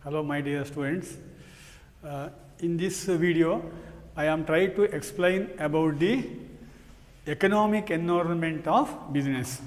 Hello my dear students. In this video I am trying to explain about the economic environment of business.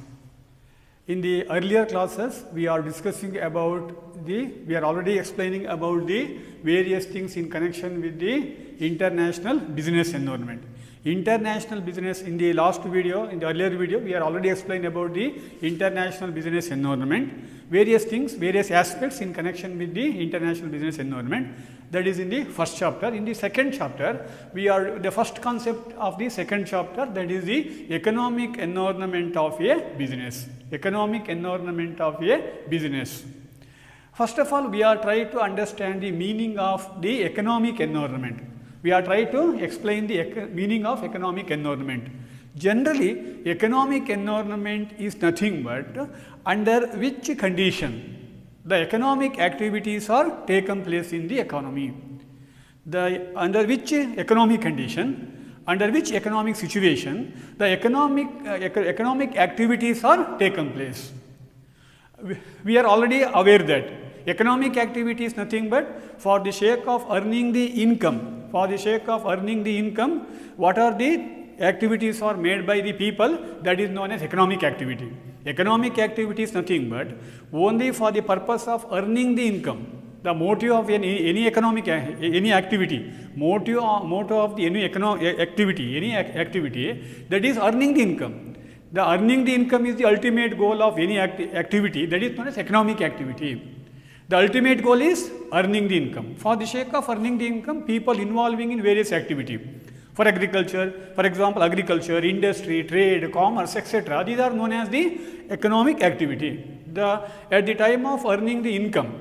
In the earlier classes we are discussing about we are already explaining about the various things in connection with the international business environment. International business, in the last video, in the earlier video, we are already explained about the international business environment, various things, various aspects in connection with the international business environment. That is in the first chapter. In the second chapter, the first concept of the second chapter, that is the economic environment of a business. Economic environment of a business. First of all, we are trying to understand the meaning of the economic environment. We are trying to explain the meaning of economic environment. Generally, economic environment is nothing but under which condition the economic activities are taken place in the economy. Under which economic condition, under which economic situation the economic activities are taken place. We are already aware that economic activity is nothing but for the sake of earning the income. For the sake of earning the income, what are the activities are made by the people, that is known as economic activity. Economic activity is nothing but only for the purpose of earning the income. The motive of any economic activity, motive of the any activity that is earning the income. The earning the income is the ultimate goal of any activity, that is known as economic activity. The ultimate goal is earning the income. For the sake of earning the income, people involving in various activity. For agriculture, for example, agriculture, industry, trade, commerce, etc. These are known as the economic activity. At the time of earning the income,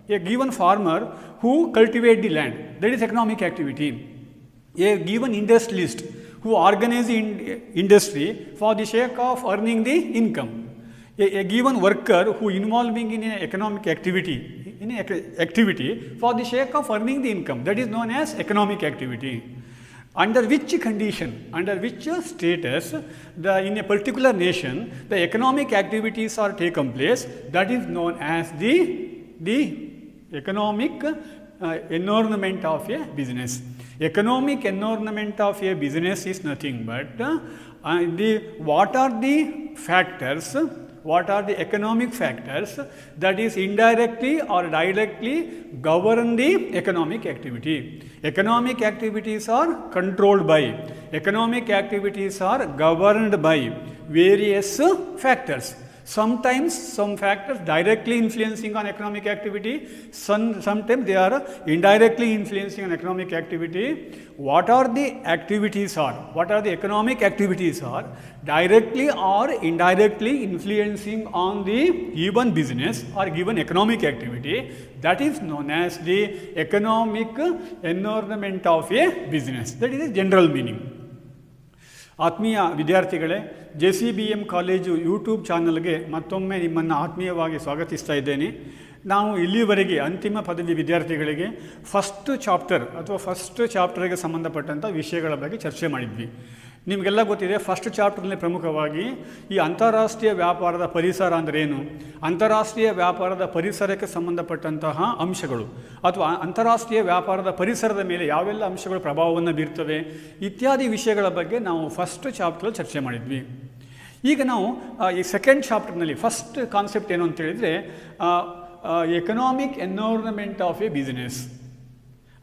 a given farmer who cultivate the land, that is economic activity. A given industrialist who organize the industry for the sake of earning the income. A given worker who involving in an economic activity, for the sake of earning the income, that is known as economic activity. Under which condition, under which status in a particular nation the economic activities are taken place, that is known as the economic environment of a business. Economic environment of a business is nothing but what are the factors, what are the economic factors that is indirectly or directly govern the economic activity. Economic activities are controlled by, economic activities are governed by various factors. Sometimes some factors directly influencing on economic activity, sometimes they are indirectly influencing on economic activity. What are the activities are, what are the economic activities are directly or indirectly influencing on the given business or given economic activity, that is known as the economic environment of a business. That is the general meaning. ಆತ್ಮೀಯ ವಿದ್ಯಾರ್ಥಿಗಳೇ, JCBM college YouTube ಚಾನಲ್ಗೆ ಮತ್ತೊಮ್ಮೆ ನಿಮ್ಮನ್ನು ಆತ್ಮೀಯವಾಗಿ ಸ್ವಾಗತಿಸ್ತಾ ಇದ್ದೇನೆ. ನಾವು ಇಲ್ಲಿವರೆಗೆ ಅಂತಿಮ ಪದವಿ ವಿದ್ಯಾರ್ಥಿಗಳಿಗೆ ಫಸ್ಟ್ ಚಾಪ್ಟರ್ಗೆ ಸಂಬಂಧಪಟ್ಟಂಥ ವಿಷಯಗಳ ಬಗ್ಗೆ ಚರ್ಚೆ ಮಾಡಿದ್ವಿ. ನಿಮಗೆಲ್ಲ ಗೊತ್ತಿದೆ, ಫಸ್ಟ್ ಚಾಪ್ಟರ್ನಲ್ಲಿ ಪ್ರಮುಖವಾಗಿ ಈ ಅಂತಾರಾಷ್ಟ್ರೀಯ ವ್ಯಾಪಾರದ ಪರಿಸರ ಅಂದರೆ ಏನು, ಅಂತಾರಾಷ್ಟ್ರೀಯ ವ್ಯಾಪಾರದ ಪರಿಸರಕ್ಕೆ ಸಂಬಂಧಪಟ್ಟಂತಹ ಅಂಶಗಳು ಅಥವಾ ಅಂತಾರಾಷ್ಟ್ರೀಯ ವ್ಯಾಪಾರದ ಪರಿಸರದ ಮೇಲೆ ಯಾವೆಲ್ಲ ಅಂಶಗಳು ಪ್ರಭಾವವನ್ನು ಬೀರ್ತವೆ ಇತ್ಯಾದಿ ವಿಷಯಗಳ ಬಗ್ಗೆ ನಾವು ಫಸ್ಟ್ ಚಾಪ್ಟರ್ ಚರ್ಚೆ ಮಾಡಿದ್ವಿ. ಈಗ ನಾವು ಈ ಸೆಕೆಂಡ್ ಚಾಪ್ಟರ್ನಲ್ಲಿ ಫಸ್ಟ್ ಕಾನ್ಸೆಪ್ಟ್ ಏನು ಅಂತ ಹೇಳಿದರೆ economic environment of A business.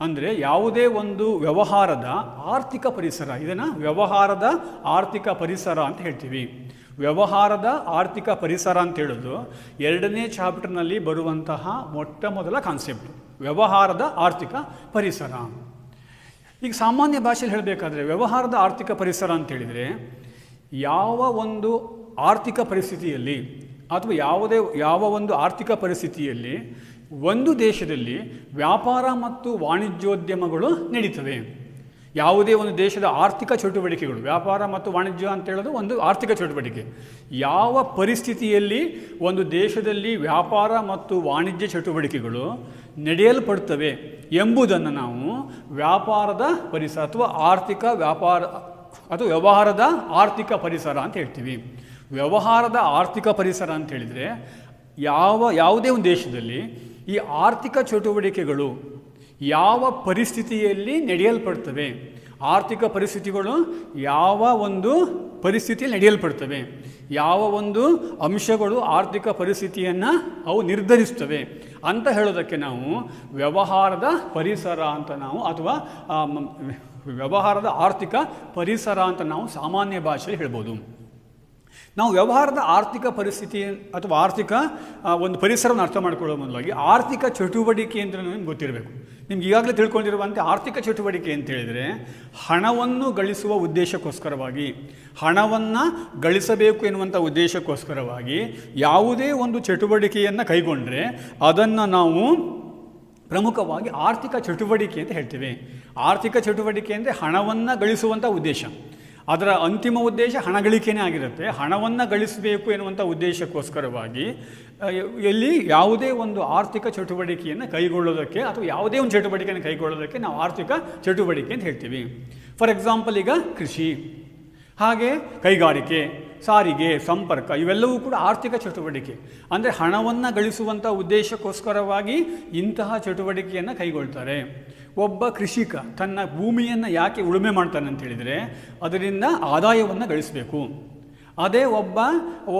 ಅಂದರೆ ಯಾವುದೇ ಒಂದು ವ್ಯವಹಾರದ ಆರ್ಥಿಕ ಪರಿಸರ, ಇದನ್ನು ವ್ಯವಹಾರದ ಆರ್ಥಿಕ ಪರಿಸರ ಅಂತ ಹೇಳ್ತೀವಿ. ವ್ಯವಹಾರದ ಆರ್ಥಿಕ ಪರಿಸರ ಅಂತ ಹೇಳೋದು ಎರಡನೇ ಚಾಪ್ಟರ್ನಲ್ಲಿ ಬರುವಂತಹ ಮೊಟ್ಟ ಮೊದಲ ಕಾನ್ಸೆಪ್ಟ್, ವ್ಯವಹಾರದ ಆರ್ಥಿಕ ಪರಿಸರ. ಈಗ ಸಾಮಾನ್ಯ ಭಾಷೆಯಲ್ಲಿ ಹೇಳಬೇಕಾದ್ರೆ ವ್ಯವಹಾರದ ಆರ್ಥಿಕ ಪರಿಸರ ಅಂತ ಹೇಳಿದರೆ ಯಾವ ಒಂದು ಆರ್ಥಿಕ ಪರಿಸ್ಥಿತಿಯಲ್ಲಿ ಅಥವಾ ಯಾವ ಒಂದು ಆರ್ಥಿಕ ಪರಿಸ್ಥಿತಿಯಲ್ಲಿ ಒಂದು ದೇಶದಲ್ಲಿ ವ್ಯಾಪಾರ ಮತ್ತು ವಾಣಿಜ್ಯೋದ್ಯಮಗಳು ನಡೀತವೆ. ಯಾವುದೇ ಒಂದು ದೇಶದ ಆರ್ಥಿಕ ಚಟುವಟಿಕೆಗಳು, ವ್ಯಾಪಾರ ಮತ್ತು ವಾಣಿಜ್ಯ ಅಂತ ಹೇಳೋದು ಒಂದು ಆರ್ಥಿಕ ಚಟುವಟಿಕೆ, ಯಾವ ಪರಿಸ್ಥಿತಿಯಲ್ಲಿ ಒಂದು ದೇಶದಲ್ಲಿ ವ್ಯಾಪಾರ ಮತ್ತು ವಾಣಿಜ್ಯ ಚಟುವಟಿಕೆಗಳು ನಡೆಯಲ್ಪಡ್ತವೆ ಎಂಬುದನ್ನು ನಾವು ವ್ಯಾಪಾರದ ಪರಿಸರ ಅಥವಾ ವ್ಯವಹಾರದ ಆರ್ಥಿಕ ಪರಿಸರ ಅಂತ ಹೇಳ್ತೀವಿ. ವ್ಯವಹಾರದ ಆರ್ಥಿಕ ಪರಿಸರ ಅಂತ ಹೇಳಿದರೆ ಯಾವುದೇ ಒಂದು ದೇಶದಲ್ಲಿ ಈ ಆರ್ಥಿಕ ಚಟುವಟಿಕೆಗಳು ಯಾವ ಪರಿಸ್ಥಿತಿಯಲ್ಲಿ ನಡೆಯಲ್ಪಡ್ತವೆ, ಆರ್ಥಿಕ ಪರಿಸ್ಥಿತಿಗಳು ಯಾವ ಒಂದು ಪರಿಸ್ಥಿತಿಯಲ್ಲಿ ನಡೆಯಲ್ಪಡ್ತವೆ, ಯಾವ ಒಂದು ಅಂಶಗಳು ಆರ್ಥಿಕ ಪರಿಸ್ಥಿತಿಯನ್ನು ಅವು ನಿರ್ಧರಿಸ್ತವೆ ಅಂತ ಹೇಳೋದಕ್ಕೆ ನಾವು ವ್ಯವಹಾರದ ಪರಿಸರ ಅಂತ ನಾವು, ಅಥವಾ ವ್ಯವಹಾರದ ಆರ್ಥಿಕ ಪರಿಸರ ಅಂತ ನಾವು ಸಾಮಾನ್ಯ ಭಾಷೆಯಲ್ಲಿ ಹೇಳ್ಬೋದು. ನಾವು ವ್ಯವಹಾರದ ಆರ್ಥಿಕ ಪರಿಸ್ಥಿತಿ ಅಥವಾ ಆರ್ಥಿಕ ಒಂದು ಪರಿಸರವನ್ನು ಅರ್ಥ ಮಾಡ್ಕೊಳ್ಳೋ ಮೊದಲಾಗಿ ಆರ್ಥಿಕ ಚಟುವಟಿಕೆ ಅಂತ ನಿಮ್ಗೆ ಗೊತ್ತಿರಬೇಕು. ನಿಮ್ಗೆ ಈಗಾಗಲೇ ತಿಳ್ಕೊಂಡಿರುವಂತೆ ಆರ್ಥಿಕ ಚಟುವಟಿಕೆ ಅಂತ ಹೇಳಿದರೆ ಹಣವನ್ನು ಗಳಿಸುವ ಉದ್ದೇಶಕ್ಕೋಸ್ಕರವಾಗಿ, ಹಣವನ್ನು ಗಳಿಸಬೇಕು ಎನ್ನುವಂಥ ಉದ್ದೇಶಕ್ಕೋಸ್ಕರವಾಗಿ ಯಾವುದೇ ಒಂದು ಚಟುವಟಿಕೆಯನ್ನು ಕೈಗೊಂಡ್ರೆ ಅದನ್ನು ನಾವು ಪ್ರಮುಖವಾಗಿ ಆರ್ಥಿಕ ಚಟುವಟಿಕೆ ಅಂತ ಹೇಳ್ತೇವೆ. ಆರ್ಥಿಕ ಚಟುವಟಿಕೆ ಅಂದರೆ ಹಣವನ್ನು ಗಳಿಸುವಂಥ ಉದ್ದೇಶ, ಅದರ ಅಂತಿಮ ಉದ್ದೇಶ ಹಣ ಗಳಿಕೆಯೇ ಆಗಿರುತ್ತೆ. ಹಣವನ್ನು ಗಳಿಸಬೇಕು ಎನ್ನುವಂಥ ಉದ್ದೇಶಕ್ಕೋಸ್ಕರವಾಗಿ ಎಲ್ಲಿ ಯಾವುದೇ ಒಂದು ಆರ್ಥಿಕ ಚಟುವಟಿಕೆಯನ್ನು ಕೈಗೊಳ್ಳೋದಕ್ಕೆ ಅಥವಾ ಯಾವುದೇ ಒಂದು ಚಟುವಟಿಕೆಯನ್ನು ಕೈಗೊಳ್ಳೋದಕ್ಕೆ ನಾವು ಆರ್ಥಿಕ ಚಟುವಟಿಕೆ ಅಂತ ಹೇಳ್ತೀವಿ. ಫಾರ್ ಎಕ್ಸಾಂಪಲ್ ಈಗ ಕೃಷಿ, ಹಾಗೆ ಕೈಗಾರಿಕೆ, ಸಾರಿಗೆ, ಸಂಪರ್ಕ ಇವೆಲ್ಲವೂ ಕೂಡ ಆರ್ಥಿಕ ಚಟುವಟಿಕೆ. ಅಂದರೆ ಹಣವನ್ನು ಗಳಿಸುವಂಥ ಉದ್ದೇಶಕ್ಕೋಸ್ಕರವಾಗಿ ಇಂತಹ ಚಟುವಟಿಕೆಯನ್ನು ಕೈಗೊಳ್ತಾರೆ. ಒಬ್ಬ ಕೃಷಿಕ ತನ್ನ ಭೂಮಿಯನ್ನು ಯಾಕೆ ಉಳುಮೆ ಮಾಡ್ತಾನೆ ಅಂತ ಹೇಳಿದರೆ ಅದರಿಂದ ಆದಾಯವನ್ನು ಗಳಿಸಬೇಕು. ಅದೇ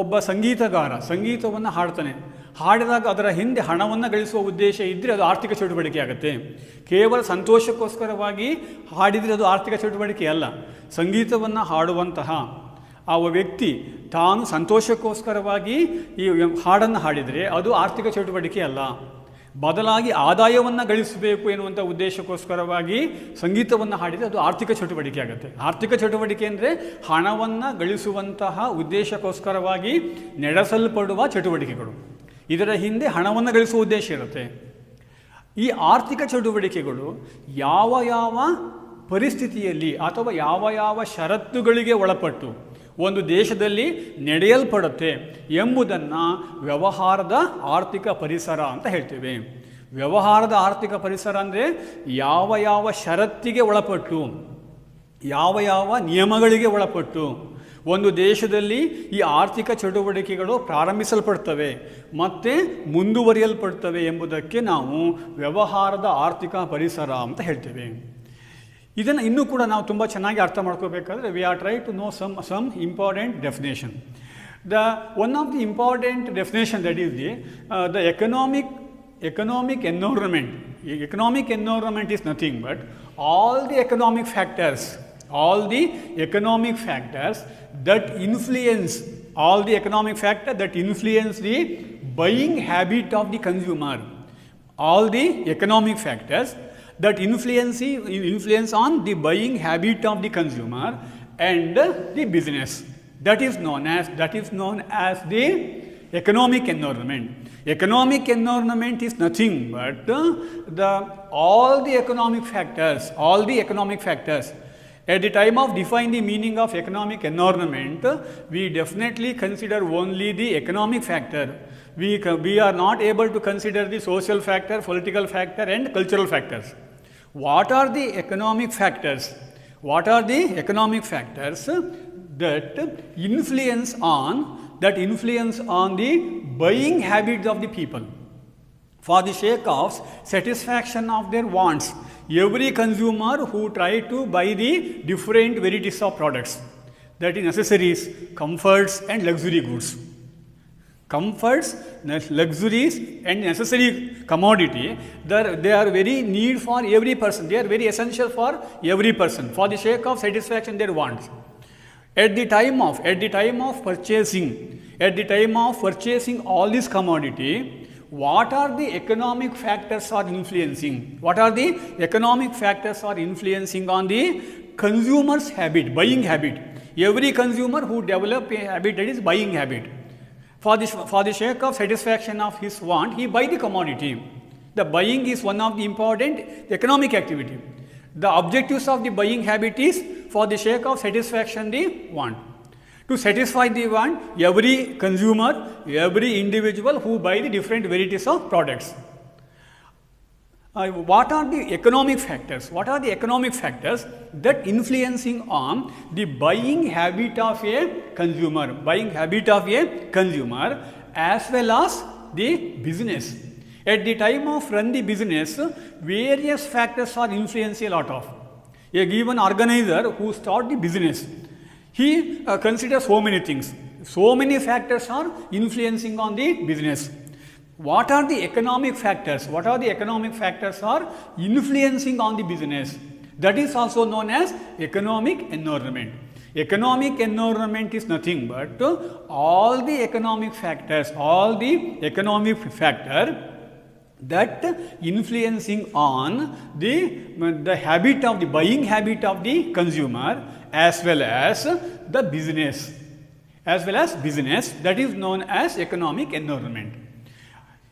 ಒಬ್ಬ ಸಂಗೀತಗಾರ ಸಂಗೀತವನ್ನು ಹಾಡ್ತಾನೆ, ಹಾಡಿದಾಗ ಅದರ ಹಿಂದೆ ಹಣವನ್ನು ಗಳಿಸುವ ಉದ್ದೇಶ ಇದ್ದರೆ ಅದು ಆರ್ಥಿಕ ಚಟುವಟಿಕೆ ಆಗುತ್ತೆ. ಕೇವಲ ಸಂತೋಷಕ್ಕೋಸ್ಕರವಾಗಿ ಹಾಡಿದರೆ ಅದು ಆರ್ಥಿಕ ಚಟುವಟಿಕೆ ಅಲ್ಲ. ಸಂಗೀತವನ್ನು ಹಾಡುವಂತಹ ಆ ವ್ಯಕ್ತಿ ತಾನು ಸಂತೋಷಕ್ಕೋಸ್ಕರವಾಗಿ ಈ ಹಾಡನ್ನು ಹಾಡಿದರೆ ಅದು ಆರ್ಥಿಕ ಚಟುವಟಿಕೆ ಅಲ್ಲ. ಬದಲಾಗಿ ಆದಾಯವನ್ನು ಗಳಿಸಬೇಕು ಎನ್ನುವಂಥ ಉದ್ದೇಶಕ್ಕೋಸ್ಕರವಾಗಿ ಸಂಗೀತವನ್ನು ಹಾಡಿದರೆ ಅದು ಆರ್ಥಿಕ ಚಟುವಟಿಕೆ ಆಗುತ್ತೆ. ಆರ್ಥಿಕ ಚಟುವಟಿಕೆ ಅಂದರೆ ಹಣವನ್ನು ಗಳಿಸುವಂತಹ ಉದ್ದೇಶಕ್ಕೋಸ್ಕರವಾಗಿ ನಡೆಸಲ್ಪಡುವ ಚಟುವಟಿಕೆಗಳು. ಇದರ ಹಿಂದೆ ಹಣವನ್ನು ಗಳಿಸುವ ಉದ್ದೇಶ ಇರುತ್ತೆ. ಈ ಆರ್ಥಿಕ ಚಟುವಟಿಕೆಗಳು ಯಾವ ಯಾವ ಪರಿಸ್ಥಿತಿಯಲ್ಲಿ ಅಥವಾ ಯಾವ ಯಾವ ಷರತ್ತುಗಳಿಗೆ ಒಳಪಟ್ಟು ಒಂದು ದೇಶದಲ್ಲಿ ನಡೆಯಲ್ಪಡುತ್ತೆ ಎಂಬುದನ್ನು ವ್ಯವಹಾರದ ಆರ್ಥಿಕ ಪರಿಸರ ಅಂತ ಹೇಳ್ತೇವೆ. ವ್ಯವಹಾರದ ಆರ್ಥಿಕ ಪರಿಸರ ಅಂದರೆ ಯಾವ ಯಾವ ಷರತ್ತಿಗೆ ಒಳಪಟ್ಟು, ಯಾವ ಯಾವ ನಿಯಮಗಳಿಗೆ ಒಳಪಟ್ಟು ಒಂದು ದೇಶದಲ್ಲಿ ಈ ಆರ್ಥಿಕ ಚಟುವಟಿಕೆಗಳು ಪ್ರಾರಂಭಿಸಲ್ಪಡ್ತವೆ ಮತ್ತು ಮುಂದುವರಿಯಲ್ಪಡ್ತವೆ ಎಂಬುದಕ್ಕೆ ನಾವು ವ್ಯವಹಾರದ ಆರ್ಥಿಕ ಪರಿಸರ ಅಂತ ಹೇಳ್ತೇವೆ. ಇದನ್ನು ಇನ್ನೂ ಕೂಡ ನಾವು ತುಂಬ ಚೆನ್ನಾಗಿ ಅರ್ಥ ಮಾಡ್ಕೋಬೇಕಾದ್ರೆ we are try to know some important definition. One of the important definition that is the economic environment. Economic environment is nothing but all the economic factors that influence the buying habit of the consumer. All the economic factors that influence on the buying habit of the consumer and the business. That is known as the economic environment. Economic environment is nothing but all the economic factors. At the time of defining the meaning of economic environment, we definitely consider only the economic factor. We are not able to consider the social factor, political factor and cultural factors. What are the economic factors? That influence on the buying habits of the people for the sake of satisfaction of their wants. Every consumer who try to buy the different varieties of products, that is necessaries, comforts and luxury goods. Comforts, luxuries and necessary commodity, they are very need for every person. They are very essential for every person for the sake of satisfaction their wants. At the time of purchasing all this commodity, what are the economic factors are influencing? What are the economic factors are influencing on the consumer's habit, buying habit? Every consumer who develop a habit, that is buying habit. For the sake of satisfaction of his want, he buy the commodity. The buying is one of the important economic activity. The objectives of the buying habit is for the sake of satisfaction the want. To satisfy the want, every consumer, every individual who buy the different varieties of products. What are the economic factors? That influencing on the buying habit of a consumer as well as the business. At the time of run the business, various factors are influencing a lot of. A given organizer who start the business, he considers so many things. So many factors are influencing on the business. What are the economic factors? What are the economic factors are influencing on the business? That is also known as economic environment. Economic environment is nothing but all the economic factors, that influencing on the habit of the buying habit of the consumer as well as business, that is known as economic environment.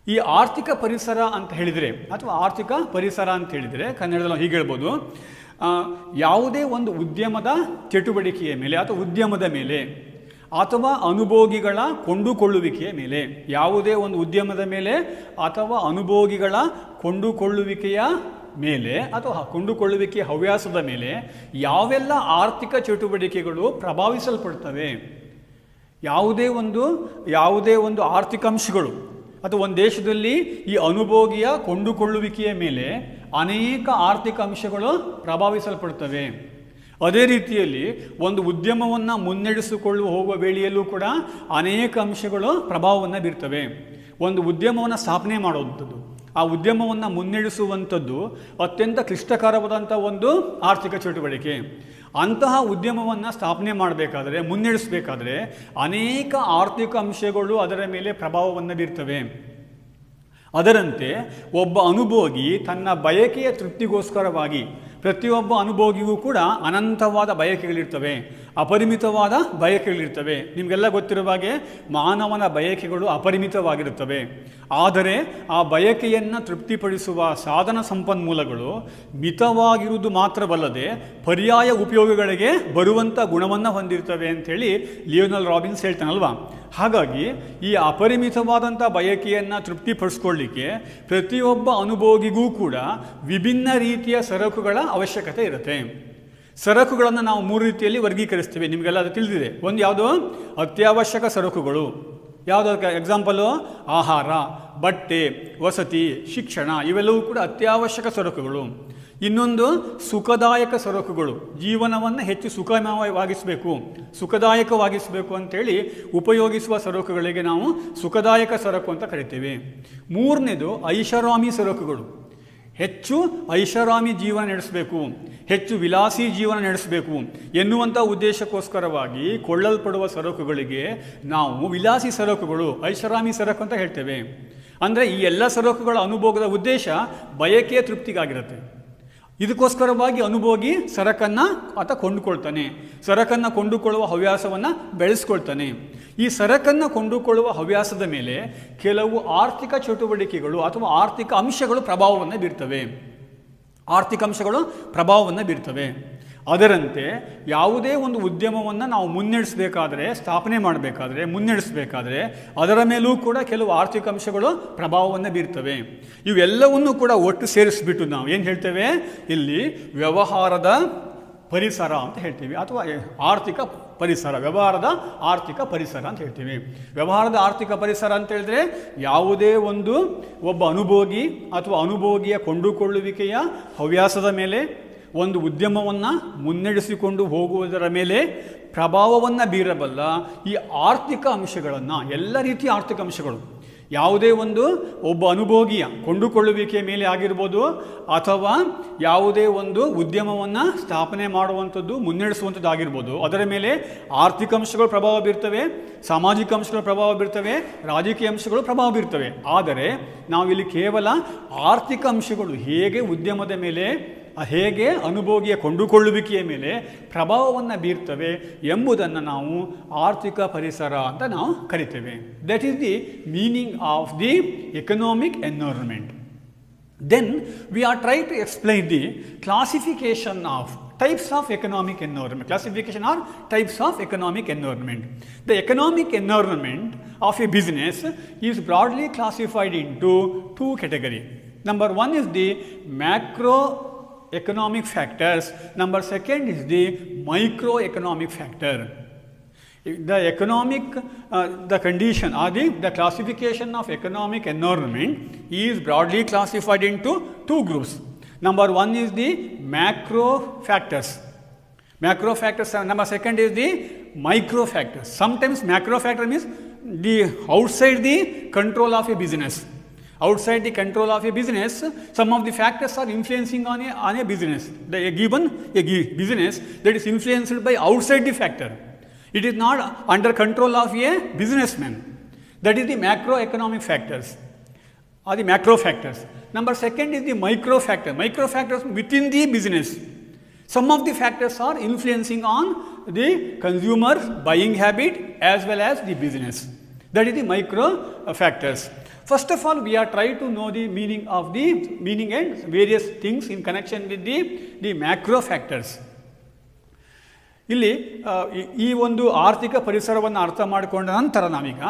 ಈ ಆರ್ಥಿಕ ಪರಿಸರ ಅಂತ ಹೇಳಿದರೆ ಅಥವಾ ಆರ್ಥಿಕ ಪರಿಸರ ಅಂತ ಹೇಳಿದರೆ ಕನ್ನಡದಲ್ಲಿ ನಾವು ಹೀಗೆ ಹೇಳ್ಬೋದು, ಯಾವುದೇ ಒಂದು ಉದ್ಯಮದ ಚಟುವಟಿಕೆಯ ಮೇಲೆ ಅಥವಾ ಉದ್ಯಮದ ಮೇಲೆ ಅಥವಾ ಅನುಭೋಗಿಗಳ ಕೊಂಡುಕೊಳ್ಳುವಿಕೆಯ ಮೇಲೆ, ಯಾವುದೇ ಒಂದು ಉದ್ಯಮದ ಮೇಲೆ ಅಥವಾ ಅನುಭೋಗಿಗಳ ಕೊಂಡುಕೊಳ್ಳುವಿಕೆಯ ಮೇಲೆ ಅಥವಾ ಕೊಂಡುಕೊಳ್ಳುವಿಕೆಯ ಹವ್ಯಾಸದ ಮೇಲೆ ಯಾವೆಲ್ಲ ಆರ್ಥಿಕ ಚಟುವಟಿಕೆಗಳು ಪ್ರಭಾವಿಸಲ್ಪಡ್ತವೆ, ಯಾವುದೇ ಒಂದು ಆರ್ಥಿಕ ಅಂಶಗಳು ಅಥವಾ ಒಂದು ದೇಶದಲ್ಲಿ ಈ ಅನುಭೋಗಿಯ ಕೊಂಡುಕೊಳ್ಳುವಿಕೆಯ ಮೇಲೆ ಅನೇಕ ಆರ್ಥಿಕ ಅಂಶಗಳು ಪ್ರಭಾವಿಸಲ್ಪಡ್ತವೆ. ಅದೇ ರೀತಿಯಲ್ಲಿ ಒಂದು ಉದ್ಯಮವನ್ನು ಮುನ್ನಡೆಸಿಕೊಳ್ಳುವ ಹೋಗುವ ವೇಳೆಯಲ್ಲೂ ಕೂಡ ಅನೇಕ ಅಂಶಗಳು ಪ್ರಭಾವವನ್ನು ಬೀರ್ತವೆ. ಒಂದು ಉದ್ಯಮವನ್ನು ಸ್ಥಾಪನೆ ಮಾಡುವಂಥದ್ದು, ಆ ಉದ್ಯಮವನ್ನು ಮುನ್ನಡೆಸುವಂಥದ್ದು ಅತ್ಯಂತ ಕ್ಲಿಷ್ಟಕರವಾದಂಥ ಒಂದು ಆರ್ಥಿಕ ಚಟುವಟಿಕೆ. ಅಂತಹ ಉದ್ಯಮವನ್ನು ಸ್ಥಾಪನೆ ಮಾಡಬೇಕಾದ್ರೆ, ಮುನ್ನಡೆಸಬೇಕಾದ್ರೆ ಅನೇಕ ಆರ್ಥಿಕ ಅಂಶಗಳು ಅದರ ಮೇಲೆ ಪ್ರಭಾವವನ್ನು ಬೀರ್ತವೆ. ಅದರಂತೆ ಒಬ್ಬ ಅನುಭೋಗಿ ತನ್ನ ಬಯಕೆಯ ತೃಪ್ತಿಗೋಸ್ಕರವಾಗಿ, ಪ್ರತಿಯೊಬ್ಬ ಅನುಭೋಗಿಗೂ ಕೂಡ ಅನಂತವಾದ ಬಯಕೆಗಳಿರ್ತವೆ, ಅಪರಿಮಿತವಾದ ಬಯಕೆಗಳಿರ್ತವೆ. ನಿಮಗೆಲ್ಲ ಗೊತ್ತಿರುವ ಹಾಗೆ ಮಾನವನ ಬಯಕೆಗಳು ಅಪರಿಮಿತವಾಗಿರುತ್ತವೆ. ಆದರೆ ಆ ಬಯಕೆಯನ್ನು ತೃಪ್ತಿಪಡಿಸುವ ಸಾಧನ ಸಂಪನ್ಮೂಲಗಳು ಮಿತವಾಗಿರುವುದು ಮಾತ್ರವಲ್ಲದೆ ಪರ್ಯಾಯ ಉಪಯೋಗಗಳಿಗೆ ಬರುವಂಥ ಗುಣವನ್ನು ಹೊಂದಿರ್ತವೆ ಅಂಥೇಳಿ ಲಿಯೋನಲ್ ರಾಬಿನ್ಸ್ ಹೇಳ್ತಾನಲ್ವಾ. ಹಾಗಾಗಿ ಈ ಅಪರಿಮಿತವಾದಂಥ ಬಯಕೆಯನ್ನು ತೃಪ್ತಿಪಡಿಸ್ಕೊಳ್ಳಿಕ್ಕೆ ಪ್ರತಿಯೊಬ್ಬ ಅನುಭೋಗಿಗೂ ಕೂಡ ವಿಭಿನ್ನ ರೀತಿಯ ಸರಕುಗಳ ಅವಶ್ಯಕತೆ ಇರುತ್ತೆ. ಸರಕುಗಳನ್ನು ನಾವು 3 ರೀತಿಯಲ್ಲಿ ವರ್ಗೀಕರಿಸ್ತೀವಿ, ನಿಮಗೆಲ್ಲ ಅದು ತಿಳಿದಿದೆ. ಒಂದು ಯಾವುದು? ಅತ್ಯವಶ್ಯಕ ಸರಕುಗಳು. ಯಾವುದಕ್ಕೆ ಎಕ್ಸಾಂಪಲು? ಆಹಾರ, ಬಟ್ಟೆ, ವಸತಿ, ಶಿಕ್ಷಣ, ಇವೆಲ್ಲವೂ ಕೂಡ ಅತ್ಯವಶ್ಯಕ ಸರಕುಗಳು. ಇನ್ನೊಂದು ಸುಖದಾಯಕ ಸರಕುಗಳು, ಜೀವನವನ್ನು ಹೆಚ್ಚು ಸುಖದಾಯಕವಾಗಿಸಬೇಕು ಅಂಥೇಳಿ ಉಪಯೋಗಿಸುವ ಸರಕುಗಳಿಗೆ ನಾವು ಸುಖದಾಯಕ ಸರಕು ಅಂತ ಕರಿತೀವಿ. ಮೂರನೇದು ಐಷಾರಾಮಿ ಸರಕುಗಳು, ಹೆಚ್ಚು ಐಷಾರಾಮಿ ಜೀವನ ನಡೆಸಬೇಕು, ಹೆಚ್ಚು ವಿಲಾಸಿ ಜೀವನ ನಡೆಸಬೇಕು ಎನ್ನುವಂಥ ಉದ್ದೇಶಕ್ಕೋಸ್ಕರವಾಗಿ ಕೊಳ್ಳಲ್ಪಡುವ ಸರಕುಗಳಿಗೆ ನಾವು ವಿಲಾಸಿ ಸರಕುಗಳು, ಐಷಾರಾಮಿ ಸರಕು ಅಂತ ಹೇಳ್ತೇವೆ. ಅಂದರೆ ಈ ಎಲ್ಲ ಸರಕುಗಳ ಅನುಭೋಗದ ಉದ್ದೇಶ ಬಯಕೆಯ ತೃಪ್ತಿಗಾಗಿರುತ್ತೆ. ಇದಕ್ಕೋಸ್ಕರವಾಗಿ ಅನುಭೋಗಿ ಸರಕನ್ನು ಕೊಂಡುಕೊಳ್ತಾನೆ, ಸರಕನ್ನು ಕೊಂಡುಕೊಳ್ಳುವ ಹವ್ಯಾಸವನ್ನು ಬೆಳೆಸ್ಕೊಳ್ತಾನೆ. ಈ ಸರಕನ್ನು ಕೊಂಡುಕೊಳ್ಳುವ ಹವ್ಯಾಸದ ಮೇಲೆ ಕೆಲವು ಆರ್ಥಿಕ ಚಟುವಟಿಕೆಗಳು ಅಥವಾ ಆರ್ಥಿಕ ಅಂಶಗಳು ಪ್ರಭಾವವನ್ನು ಬೀರ್ತವೆ. ಅದರಂತೆ ಯಾವುದೇ ಒಂದು ಉದ್ಯಮವನ್ನು ನಾವು ಮುನ್ನಡೆಸಬೇಕಾದ್ರೆ, ಸ್ಥಾಪನೆ ಮಾಡಬೇಕಾದ್ರೆ, ಮುನ್ನಡೆಸಬೇಕಾದ್ರೆ ಅದರ ಮೇಲೂ ಕೂಡ ಕೆಲವು ಆರ್ಥಿಕ ಅಂಶಗಳು ಪ್ರಭಾವವನ್ನು ಬೀರ್ತವೆ. ಇವೆಲ್ಲವನ್ನು ಕೂಡ ಒಟ್ಟು ಸೇರಿಸ್ಬಿಟ್ಟು ನಾವು ಏನು ಹೇಳ್ತೇವೆ, ಇಲ್ಲಿ ವ್ಯವಹಾರದ ಪರಿಸರ ಅಂತ ಹೇಳ್ತೀವಿ, ಅಥವಾ ಆರ್ಥಿಕ ಪರಿಸರ, ವ್ಯವಹಾರದ ಆರ್ಥಿಕ ಪರಿಸರ ಅಂತ ಹೇಳ್ತೀವಿ. ವ್ಯವಹಾರದ ಆರ್ಥಿಕ ಪರಿಸರ ಅಂತ ಹೇಳಿದ್ರೆ ಯಾವುದೇ ಒಬ್ಬ ಅನುಭೋಗಿ ಅಥವಾ ಅನುಭೋಗಿಯ ಕೊಂಡುಕೊಳ್ಳುವಿಕೆಯ ಹವ್ಯಾಸದ ಮೇಲೆ, ಒಂದು ಉದ್ಯಮವನ್ನು ಮುನ್ನಡೆಸಿಕೊಂಡು ಹೋಗುವುದರ ಮೇಲೆ ಪ್ರಭಾವವನ್ನು ಬೀರಬಲ್ಲ ಈ ಆರ್ಥಿಕ ಅಂಶಗಳನ್ನು, ಎಲ್ಲ ರೀತಿಯ ಆರ್ಥಿಕ ಅಂಶಗಳು, ಯಾವುದೇ ಒಬ್ಬ ಅನುಭೋಗಿಯ ಕೊಂಡುಕೊಳ್ಳುವಿಕೆಯ ಮೇಲೆ ಆಗಿರ್ಬೋದು, ಅಥವಾ ಯಾವುದೇ ಉದ್ಯಮವನ್ನು ಸ್ಥಾಪನೆ ಮಾಡುವಂಥದ್ದು, ಮುನ್ನಡೆಸುವಂಥದ್ದು ಆಗಿರ್ಬೋದು, ಅದರ ಮೇಲೆ ಆರ್ಥಿಕ ಅಂಶಗಳು ಪ್ರಭಾವ ಬೀರ್ತವೆ, ಸಾಮಾಜಿಕ ಅಂಶಗಳು ಪ್ರಭಾವ ಬೀರ್ತವೆ, ರಾಜಕೀಯ ಅಂಶಗಳು ಪ್ರಭಾವ ಬೀರ್ತವೆ. ಆದರೆ ನಾವಿಲ್ಲಿ ಕೇವಲ ಆರ್ಥಿಕ ಅಂಶಗಳು ಹೇಗೆ ಉದ್ಯಮದ ಮೇಲೆ, ಹೇಗೆ ಅನುಭೋಗಿಯ ಕೊಂಡುಕೊಳ್ಳುವಿಕೆಯ ಮೇಲೆ ಪ್ರಭಾವವನ್ನು ಬೀರ್ತವೆ ಎಂಬುದನ್ನು ನಾವು ಆರ್ಥಿಕ ಪರಿಸರ ಅಂತ ನಾವು ಕರಿತೇವೆ. That is the meaning of the economic environment. Then we are try to explain the classification of types of economic environment. Classification are types of economic environment. The economic environment of a business is broadly classified into 2 categories. Number 1 is the macroeconomic factors. Number 2 is the microeconomic factor. The economic, the condition or the classification of economic environment is broadly classified into two groups. Number one is the macro factors. Macro factors. Number second is the micro factors. Sometimes macro factor means the outside the control of a business. Outside the control of a business, some of the factors are influencing on a business. A business that is influenced by outside the factor. It is not under control of a businessman. That is the macroeconomic factors or the macro factors. Number second is the micro factor. Micro factors within the business. Some of the factors are influencing on the consumer's buying habit as well as the business. That is the micro factors. First of all, we are trying to know the meaning and various things in connection with the macro factors. ಇಲ್ಲಿ ಈ ಒಂದು ಆರ್ಥಿಕ ಪರಿಸರವನ್ನು ಅರ್ಥ ಮಾಡಿಕೊಂಡ ನಂತರ ನಾವೀಗ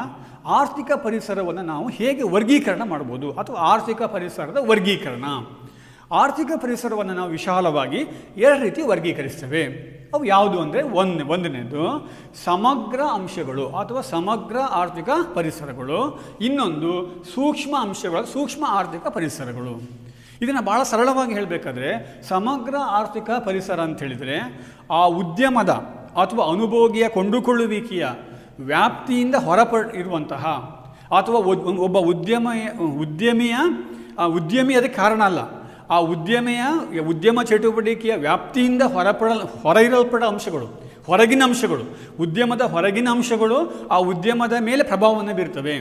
ಆರ್ಥಿಕ ಪರಿಸರವನ್ನು ನಾವು ಹೇಗೆ ವರ್ಗೀಕರಣ ಮಾಡ್ಬೋದು ಅಥವಾ ಆರ್ಥಿಕ ಪರಿಸರದ ವರ್ಗೀಕರಣ. ಆರ್ಥಿಕ ಪರಿಸರವನ್ನು ನಾವು ವಿಶಾಲವಾಗಿ ಎರಡು ರೀತಿ ವರ್ಗೀಕರಿಸ್ತೇವೆ. ಅವು ಯಾವುದು ಅಂದರೆ ಒಂದನೇದು ಸಮಗ್ರ ಅಂಶಗಳು ಅಥವಾ ಸಮಗ್ರ ಆರ್ಥಿಕ ಪರಿಸರಗಳು, ಇನ್ನೊಂದು ಸೂಕ್ಷ್ಮ ಅಂಶಗಳು, ಸೂಕ್ಷ್ಮ ಆರ್ಥಿಕ ಪರಿಸರಗಳು. ಇದನ್ನು ಭಾಳ ಸರಳವಾಗಿ ಹೇಳಬೇಕಾದ್ರೆ ಸಮಗ್ರ ಆರ್ಥಿಕ ಪರಿಸರ ಅಂತ ಹೇಳಿದರೆ ಆ ಉದ್ಯಮದ ಅಥವಾ ಅನುಭೋಗಿಯ ಕೊಂಡುಕೊಳ್ಳುವಿಕೆಯ ವ್ಯಾಪ್ತಿಯಿಂದ ಇರುವಂತಹ ಅಥವಾ ಒಬ್ಬ ಉದ್ಯಮಿಯದ ಕಾರಣ ಅಲ್ಲ, ಆ ಉದ್ಯಮ ಚಟುವಟಿಕೆಯ ವ್ಯಾಪ್ತಿಯಿಂದ ಹೊರಗಿರಲ್ಪಡ ಅಂಶಗಳು, ಹೊರಗಿನ ಅಂಶಗಳು, ಉದ್ಯಮದ ಹೊರಗಿನ ಅಂಶಗಳು ಆ ಉದ್ಯಮದ ಮೇಲೆ ಪ್ರಭಾವವನ್ನು ಬೀರ್ತವೆ.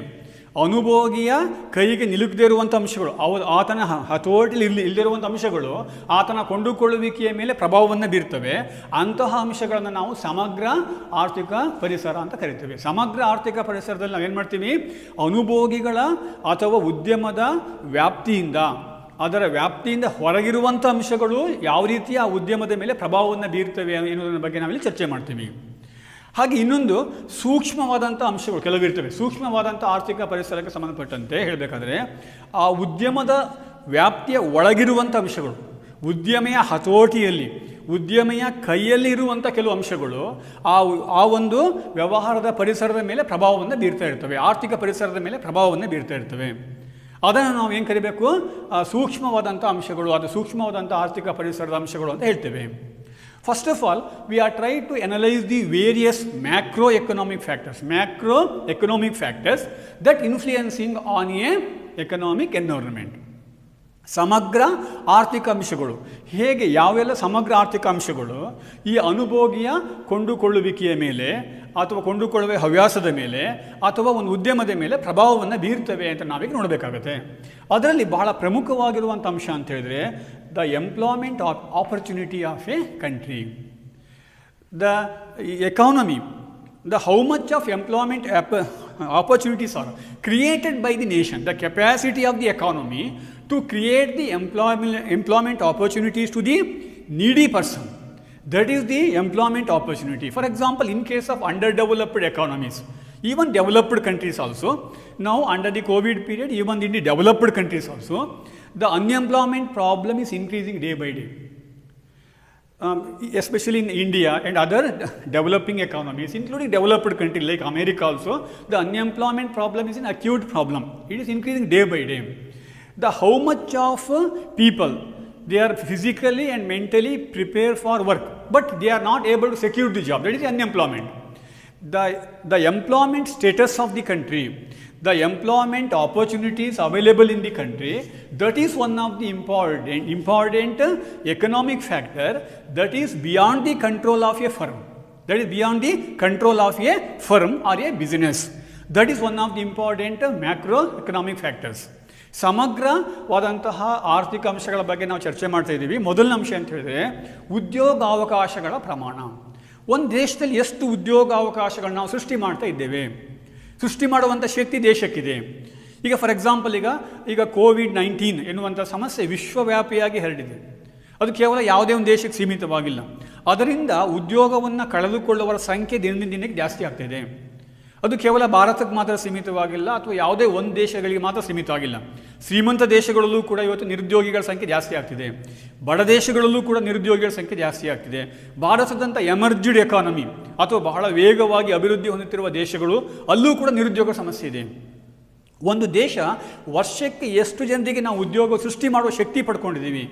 ಅನುಭೋಗಿಯ ಕೈಗೆ ನಿಲುಕದೇ ಇರುವಂಥ ಅಂಶಗಳು, ಆತನ ಹತೋಟಿಲಿ ಇಲ್ಲದಿರುವಂಥ ಅಂಶಗಳು ಆತನ ಕೊಂಡುಕೊಳ್ಳುವಿಕೆಯ ಮೇಲೆ ಪ್ರಭಾವವನ್ನು ಬೀರ್ತವೆ. ಅಂತಹ ಅಂಶಗಳನ್ನು ನಾವು ಸಮಗ್ರ ಆರ್ಥಿಕ ಪರಿಸರ ಅಂತ ಕರಿತೇವೆ. ಸಮಗ್ರ ಆರ್ಥಿಕ ಪರಿಸರದಲ್ಲಿ ನಾವೇನು ಮಾಡ್ತೀವಿ, ಅನುಭೋಗಿಗಳ ಅಥವಾ ಉದ್ಯಮದ ಅದರ ವ್ಯಾಪ್ತಿಯಿಂದ ಹೊರಗಿರುವಂಥ ಅಂಶಗಳು ಯಾವ ರೀತಿ ಆ ಉದ್ಯಮದ ಮೇಲೆ ಪ್ರಭಾವವನ್ನು ಬೀರ್ತವೆ ಎನ್ನುವುದರ ಬಗ್ಗೆ ನಾವಿಲ್ಲಿ ಚರ್ಚೆ ಮಾಡ್ತೀವಿ. ಹಾಗೆ ಇನ್ನೊಂದು ಸೂಕ್ಷ್ಮವಾದಂಥ ಅಂಶಗಳು ಕೆಲವಿರ್ತವೆ. ಸೂಕ್ಷ್ಮವಾದಂಥ ಆರ್ಥಿಕ ಪರಿಸರಕ್ಕೆ ಸಂಬಂಧಪಟ್ಟಂತೆ ಹೇಳಬೇಕಾದ್ರೆ ಆ ಉದ್ಯಮದ ವ್ಯಾಪ್ತಿಯ ಒಳಗಿರುವಂಥ ಅಂಶಗಳು, ಉದ್ಯಮೆಯ ಹತೋಟಿಯಲ್ಲಿ, ಉದ್ಯಮೆಯ ಕೈಯಲ್ಲಿ ಇರುವಂಥ ಕೆಲವು ಅಂಶಗಳು ಆ ಒಂದು ವ್ಯವಹಾರದ ಪರಿಸರದ ಮೇಲೆ ಪ್ರಭಾವವನ್ನು ಬೀರ್ತಾ ಇರ್ತವೆ, ಆರ್ಥಿಕ ಪರಿಸರದ ಮೇಲೆ ಪ್ರಭಾವವನ್ನು ಬೀರ್ತಾ ಇರ್ತವೆ. ಅದನ್ನು ನಾವು ಏನು ಕರಿಬೇಕು, ಸೂಕ್ಷ್ಮವಾದಂಥ ಅಂಶಗಳು, ಅದು ಸೂಕ್ಷ್ಮವಾದಂಥ ಆರ್ಥಿಕ ಪರಿಸರದ ಅಂಶಗಳು ಅಂತ ಹೇಳ್ತೇವೆ. First of all, we are trying to analyze the various macroeconomic factors that influencing on a economic environment. ಸಮಗ್ರ ಆರ್ಥಿಕ ಅಂಶಗಳು ಹೇಗೆ, ಯಾವೆಲ್ಲ ಸಮಗ್ರ ಆರ್ಥಿಕ ಅಂಶಗಳು ಈ ಅನುಭೋಗಿಯ ಕೊಂಡುಕೊಳ್ಳುವಿಕೆಯ ಮೇಲೆ ಅಥವಾ ಕೊಂಡುಕೊಳ್ಳುವ ಹವ್ಯಾಸದ ಮೇಲೆ ಅಥವಾ ಒಂದು ಉದ್ಯಮದ ಮೇಲೆ ಪ್ರಭಾವವನ್ನು ಬೀರ್ತವೆ ಅಂತ ನಾವೀಗ ನೋಡಬೇಕಾಗುತ್ತೆ. ಅದರಲ್ಲಿ ಬಹಳ ಪ್ರಮುಖವಾಗಿರುವಂಥ ಅಂಶ ಅಂತ ಹೇಳಿದರೆ the employment opportunity of A country. The economy, how much of employment opportunities are created by the nation, the capacity of the economy to create the employment opportunities to the needy person. That is the employment opportunity. For example, in case of underdeveloped economies, even developed countries also, now under the COVID period, even in the developed countries also, the unemployment problem is increasing day by day. Especially in India and other developing economies, including developed countries like America also, the unemployment problem is an acute problem. It is increasing day by day. How much of people, they are physically and mentally prepared for work, but they are not able to secure the job. That is unemployment. The employment status of the country, the employment opportunities available in the country, that is one of the important economic factor that is beyond the control of a firm. That is beyond the control of a firm or a business. That is one of the important macroeconomic factors. ಸಮಗ್ರವಾದಂತಹ ಆರ್ಥಿಕ ಅಂಶಗಳ ಬಗ್ಗೆ ನಾವು ಚರ್ಚೆ ಮಾಡ್ತಾ ಇದ್ದೀವಿ. ಮೊದಲನೇ ಅಂಶ ಅಂತ ಹೇಳಿದ್ರೆ ಉದ್ಯೋಗಾವಕಾಶಗಳ ಪ್ರಮಾಣ. ಒಂದು ದೇಶದಲ್ಲಿ ಎಷ್ಟು ಉದ್ಯೋಗಾವಕಾಶಗಳನ್ನ ನಾವು ಸೃಷ್ಟಿ ಮಾಡ್ತಾ ಇದ್ದೇವೆ, ಸೃಷ್ಟಿ ಮಾಡುವಂಥ ಶಕ್ತಿ ದೇಶಕ್ಕಿದೆ. ಈಗ ಫಾರ್ ಎಕ್ಸಾಂಪಲ್ ಈಗ COVID-19 ಎನ್ನುವಂಥ ಸಮಸ್ಯೆ ವಿಶ್ವವ್ಯಾಪಿಯಾಗಿ ಹರಡಿದೆ. ಅದು ಕೇವಲ ಯಾವುದೇ ಒಂದು ದೇಶಕ್ಕೆ ಸೀಮಿತವಾಗಿಲ್ಲ. ಅದರಿಂದ ಉದ್ಯೋಗವನ್ನು ಕಳೆದುಕೊಳ್ಳುವವರ ಸಂಖ್ಯೆ ದಿನದಿಂದ ದಿನಕ್ಕೆ ಜಾಸ್ತಿ ಆಗ್ತಾಯಿದೆ. ಅದು ಕೇವಲ ಭಾರತಕ್ಕೆ ಮಾತ್ರ ಸೀಮಿತವಾಗಿಲ್ಲ ಅಥವಾ ಯಾವುದೇ ಒಂದು ದೇಶಗಳಿಗೆ ಮಾತ್ರ ಸೀಮಿತವಾಗಿಲ್ಲ. ಶ್ರೀಮಂತ ದೇಶಗಳಲ್ಲೂ ಕೂಡ ಇವತ್ತು ನಿರುದ್ಯೋಗಿಗಳ ಸಂಖ್ಯೆ ಜಾಸ್ತಿ ಆಗ್ತಿದೆ. ಬಡ ದೇಶಗಳಲ್ಲೂ ಕೂಡ ನಿರುದ್ಯೋಗಿಗಳ ಸಂಖ್ಯೆ ಜಾಸ್ತಿ ಆಗ್ತಿದೆ. ಭಾರತದಂಥ ಎಮರ್ಜ್ಡ್ ಎಕಾನಮಿ ಅಥವಾ ಬಹಳ ವೇಗವಾಗಿ ಅಭಿವೃದ್ಧಿ ಹೊಂದುತ್ತಿರುವ ದೇಶಗಳು ಅಲ್ಲೂ ಕೂಡ ನಿರುದ್ಯೋಗ ಸಮಸ್ಯೆ ಇದೆ. ಒಂದು ದೇಶ ವರ್ಷಕ್ಕೆ ಎಷ್ಟು ಜನರಿಗೆ ನಾವು ಉದ್ಯೋಗ ಸೃಷ್ಟಿ ಮಾಡುವ ಶಕ್ತಿ ಪಡ್ಕೊಂಡಿದ್ದೀವಿ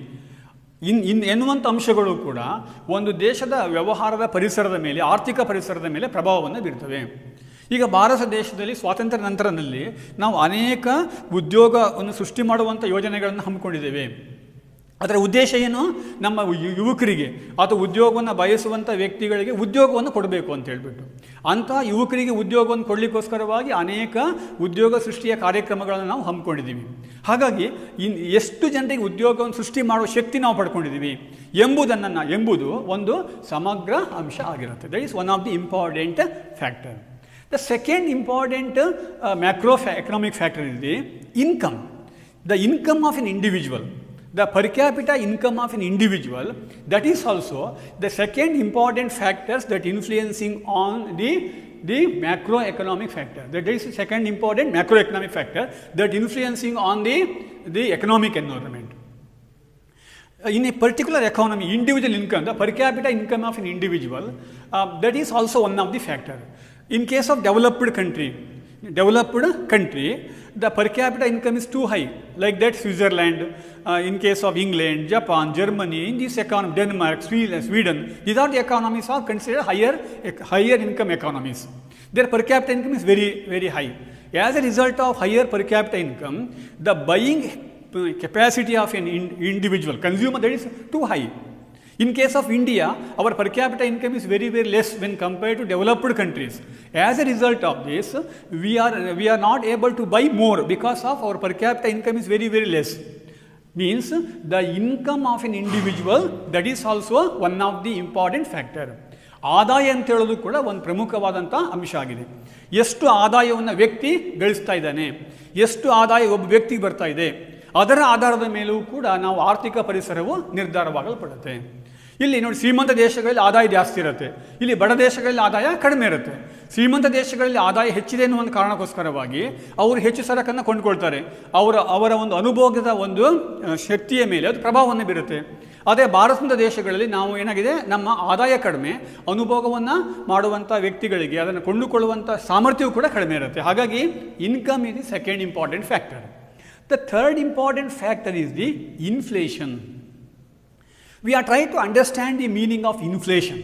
ಎನ್ನುವಂಥ ಅಂಶಗಳು ಕೂಡ ಒಂದು ದೇಶದ ವ್ಯವಹಾರದ ಪರಿಸರದ ಮೇಲೆ, ಆರ್ಥಿಕ ಪರಿಸರದ ಮೇಲೆ ಪ್ರಭಾವವನ್ನು ಬೀರ್ತವೆ. ಈಗ ಭಾರತ ದೇಶದಲ್ಲಿ ಸ್ವಾತಂತ್ರ್ಯ ನಂತರದಲ್ಲಿ ನಾವು ಅನೇಕ ಉದ್ಯೋಗವನ್ನು ಸೃಷ್ಟಿ ಮಾಡುವಂಥ ಯೋಜನೆಗಳನ್ನು ಹಮ್ಮಿಕೊಂಡಿದ್ದೇವೆ. ಅದರ ಉದ್ದೇಶ ಏನು? ನಮ್ಮ ಯುವಕರಿಗೆ ಅಥವಾ ಉದ್ಯೋಗವನ್ನು ಬಯಸುವಂಥ ವ್ಯಕ್ತಿಗಳಿಗೆ ಉದ್ಯೋಗವನ್ನು ಕೊಡಬೇಕು ಅಂತ ಹೇಳ್ಬಿಟ್ಟು ಅಂಥ ಯುವಕರಿಗೆ ಉದ್ಯೋಗವನ್ನು ಕೊಡಲಿಕ್ಕೋಸ್ಕರವಾಗಿ ಅನೇಕ ಉದ್ಯೋಗ ಸೃಷ್ಟಿಯ ಕಾರ್ಯಕ್ರಮಗಳನ್ನು ನಾವು ಹಮ್ಮಿಕೊಂಡಿದ್ದೀವಿ. ಹಾಗಾಗಿ ಎಷ್ಟು ಜನರಿಗೆ ಉದ್ಯೋಗವನ್ನು ಸೃಷ್ಟಿ ಮಾಡುವ ಶಕ್ತಿ ನಾವು ಪಡ್ಕೊಂಡಿದ್ದೀವಿ ಎಂಬುದು ಒಂದು ಸಮಗ್ರ ಅಂಶ ಆಗಿರುತ್ತೆ. That is one of the important factor. The second important macroeconomic factor is the income. The income of an individual, the per capita income of an individual, that is also the second important factors that influencing on the macroeconomic factor. That is the second important macroeconomic factor that influencing on the economic environment. In a particular economy, individual income, the per capita income of an individual, that is also one of the factor. In case of developed country, the per capita income is too high, like that Switzerland, in case of England, Japan, Germany, in this economy, Denmark, Sweden, these are the economies are considered higher income economies. Their per capita income is very, very high. As a result of higher per capita income, the buying capacity of an individual consumer, that is too high. In case of India, our per capita income is very, very less when compared to developed countries. As a result of this, we are not able to buy more because of our per capita income is very, very less. Means the income of an individual, that is also one of the important factor. ಆದಾಯ ಅಂತ ಹೇಳೋದು ಕೂಡ ಒಂದು ಪ್ರಮುಖವಾದಂಥ ಅಂಶ ಆಗಿದೆ. ಎಷ್ಟು ಆದಾಯವನ್ನು ವ್ಯಕ್ತಿ ಗಳಿಸ್ತಾ ಇದ್ದಾನೆ, ಎಷ್ಟು ಆದಾಯ ಒಬ್ಬ ವ್ಯಕ್ತಿಗೆ ಬರ್ತಾ ಇದೆ, ಅದರ ಆಧಾರದ ಮೇಲೂ ಕೂಡ ನಾವು ಆರ್ಥಿಕ ಪರಿಸರವು ನಿರ್ಧಾರವಾಗಲ್ಪಡುತ್ತೆ. ಇಲ್ಲಿ ನೋಡಿ, ಶ್ರೀಮಂತ ದೇಶಗಳಲ್ಲಿ ಆದಾಯ ಜಾಸ್ತಿ ಇರುತ್ತೆ, ಇಲ್ಲಿ ಬಡ ದೇಶಗಳಲ್ಲಿ ಆದಾಯ ಕಡಿಮೆ ಇರುತ್ತೆ. ಶ್ರೀಮಂತ ದೇಶಗಳಲ್ಲಿ ಆದಾಯ ಹೆಚ್ಚಿದೆ ಅನ್ನೋ ಒಂದು ಕಾರಣಕ್ಕೋಸ್ಕರವಾಗಿ ಅವರು ಹೆಚ್ಚು ಸರಕನ್ನು ಕೊಂಡುಕೊಳ್ತಾರೆ. ಅವರ ಒಂದು ಅನುಭೋಗದ ಒಂದು ಶಕ್ತಿಯ ಮೇಲೆ ಅದು ಪ್ರಭಾವವನ್ನು ಬೀರುತ್ತೆ. ಅದೇ ಭಾರತದ ದೇಶಗಳಲ್ಲಿ ನಾವು ಏನಾಗಿದೆ, ನಮ್ಮ ಆದಾಯ ಕಡಿಮೆ, ಅನುಭೋಗವನ್ನು ಮಾಡುವಂಥ ವ್ಯಕ್ತಿಗಳಿಗೆ ಅದನ್ನು ಕೊಂಡುಕೊಳ್ಳುವಂಥ ಸಾಮರ್ಥ್ಯವೂ ಕೂಡ ಕಡಿಮೆ ಇರುತ್ತೆ. ಹಾಗಾಗಿ income is the second important factor. The third important factor is the inflation. We are trying to understand the meaning of inflation.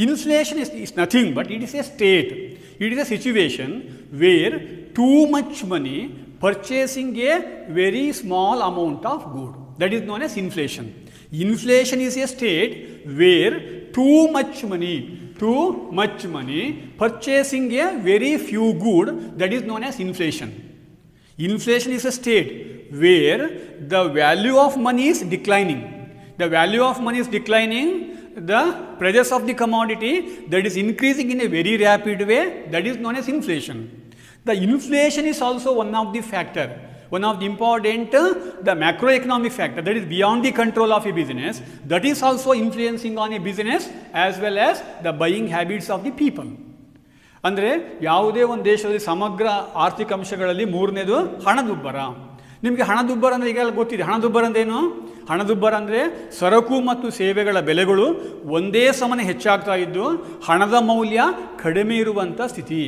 Inflation is nothing but it is a state. It is a situation where too much money purchasing a very small amount of good. That is known as inflation. Inflation is a state where too much money purchasing a very few good, that is known as inflation. Inflation is a state where the value of money is declining. The value of money is declining, the prices of the commodity that is increasing in a very rapid way, that is known as inflation. The inflation is also one of the factor, one of the important, the macroeconomic factor that is beyond the control of a business, that is also influencing on a business as well as the buying habits of the people. ಅಂದರೆ ಯಾವುದೇ ಒಂದು ದೇಶದಲ್ಲಿ ಸಮಗ್ರ ಆರ್ಥಿಕ ಅಂಶಗಳಲ್ಲಿ ಮೂರನೇದು ಹಣದುಬ್ಬರ. ನಿಮಗೆ ಹಣದುಬ್ಬರ ಅಂದರೆ ಈಗೆಲ್ಲ ಗೊತ್ತಿದೆ. ಹಣದುಬ್ಬರ ಅಂದ್ರೇನು? ಹಣದುಬ್ಬರ ಅಂದರೆ ಸರಕು ಮತ್ತು ಸೇವೆಗಳ ಬೆಲೆಗಳು ಒಂದೇ ಸಮನೆ ಹೆಚ್ಚಾಗ್ತಾ ಇದ್ದು ಹಣದ ಮೌಲ್ಯ ಕಡಿಮೆ ಇರುವಂಥ ಸ್ಥಿತಿ.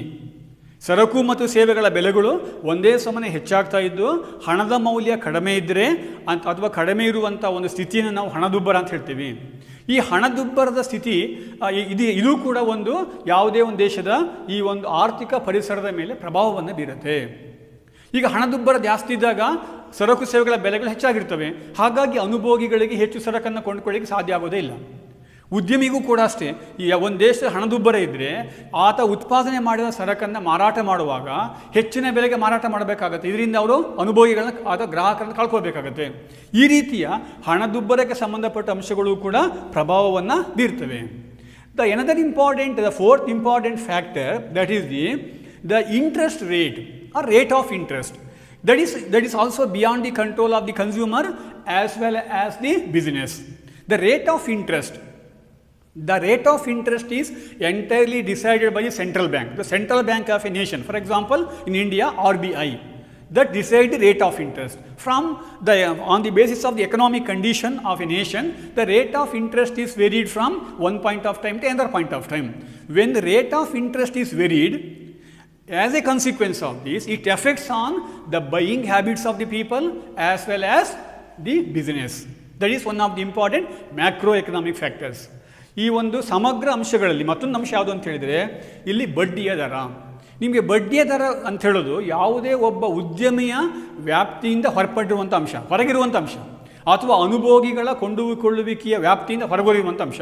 ಸರಕು ಮತ್ತು ಸೇವೆಗಳ ಬೆಲೆಗಳು ಒಂದೇ ಸಮನೆ ಹೆಚ್ಚಾಗ್ತಾ ಇದ್ದು ಹಣದ ಮೌಲ್ಯ ಕಡಿಮೆ ಇದ್ದರೆ ಅಥವಾ ಕಡಿಮೆ ಇರುವಂಥ ಒಂದು ಸ್ಥಿತಿಯನ್ನು ನಾವು ಹಣದುಬ್ಬರ ಅಂತ ಹೇಳ್ತೀವಿ. ಈ ಹಣದುಬ್ಬರದ ಸ್ಥಿತಿ ಇದು ಕೂಡ ಒಂದು ಯಾವುದೇ ಒಂದು ದೇಶದ ಈ ಒಂದು ಆರ್ಥಿಕ ಪರಿಸರದ ಮೇಲೆ ಪ್ರಭಾವವನ್ನು ಬೀರುತ್ತೆ. ಈಗ ಹಣದುಬ್ಬರ ಜಾಸ್ತಿ ಇದ್ದಾಗ ಸರಕು ಸೇವೆಗಳ ಬೆಲೆಗಳು ಹೆಚ್ಚಾಗಿರ್ತವೆ. ಹಾಗಾಗಿ ಅನುಭೋಗಿಗಳಿಗೆ ಹೆಚ್ಚು ಸರಕನ್ನು ಕೊಂಡುಕೊಳ್ಳಿಕ್ಕೆ ಸಾಧ್ಯ ಆಗೋದೇ ಇಲ್ಲ. ಉದ್ಯಮಿಗೂ ಕೂಡ ಅಷ್ಟೇ. ಈ ಒಂದು ದೇಶದ ಹಣದುಬ್ಬರ ಇದ್ದರೆ ಆತ ಉತ್ಪಾದನೆ ಮಾಡಿದ ಸರಕನ್ನು ಮಾರಾಟ ಮಾಡುವಾಗ ಹೆಚ್ಚಿನ ಬೆಲೆಗೆ ಮಾರಾಟ ಮಾಡಬೇಕಾಗತ್ತೆ. ಇದರಿಂದ ಅವರು ಅನುಭೋಗಿಗಳನ್ನ ಅಥವಾ ಗ್ರಾಹಕರನ್ನು ಕಳ್ಕೊಳ್ಬೇಕಾಗತ್ತೆ. ಈ ರೀತಿಯ ಹಣದುಬ್ಬರಕ್ಕೆ ಸಂಬಂಧಪಟ್ಟ ಅಂಶಗಳು ಕೂಡ ಪ್ರಭಾವವನ್ನು ಬೀರ್ತವೆ. the fourth important factor, that is the interest rate or rate of interest. That is also beyond the control of the consumer as well as the business. The rate of interest The rate of interest is entirely decided by the central bank, the central bank of a nation. For example, in India, RBI, that decides the rate of interest. On the basis of the economic condition of a nation, the rate of interest is varied from one point of time to another point of time. When the rate of interest is varied, as a consequence of this, it affects on the buying habits of the people as well as the business. That is one of the important macroeconomic factors. ಈ ಒಂದು ಸಮಗ್ರ ಅಂಶಗಳಲ್ಲಿ ಮತ್ತೊಂದು ಅಂಶ ಯಾವುದು ಅಂತ ಹೇಳಿದರೆ ಇಲ್ಲಿ ಬಡ್ಡಿಯ ದರ. ನಿಮಗೆ ಬಡ್ಡಿಯ ದರ ಅಂತ ಹೇಳೋದು ಯಾವುದೇ ಒಬ್ಬ ಉದ್ಯಮಿಯ ವ್ಯಾಪ್ತಿಯಿಂದ ಹೊರಪಟ್ಟಿರುವಂಥ ಅಂಶ, ಹೊರಗಿರುವಂಥ ಅಂಶ, ಅಥವಾ ಅನುಭೋಗಿಗಳ ಕೊಂಡುಕೊಳ್ಳುವಿಕೆಯ ವ್ಯಾಪ್ತಿಯಿಂದ ಹೊರಗಿರುವಂಥ ಅಂಶ.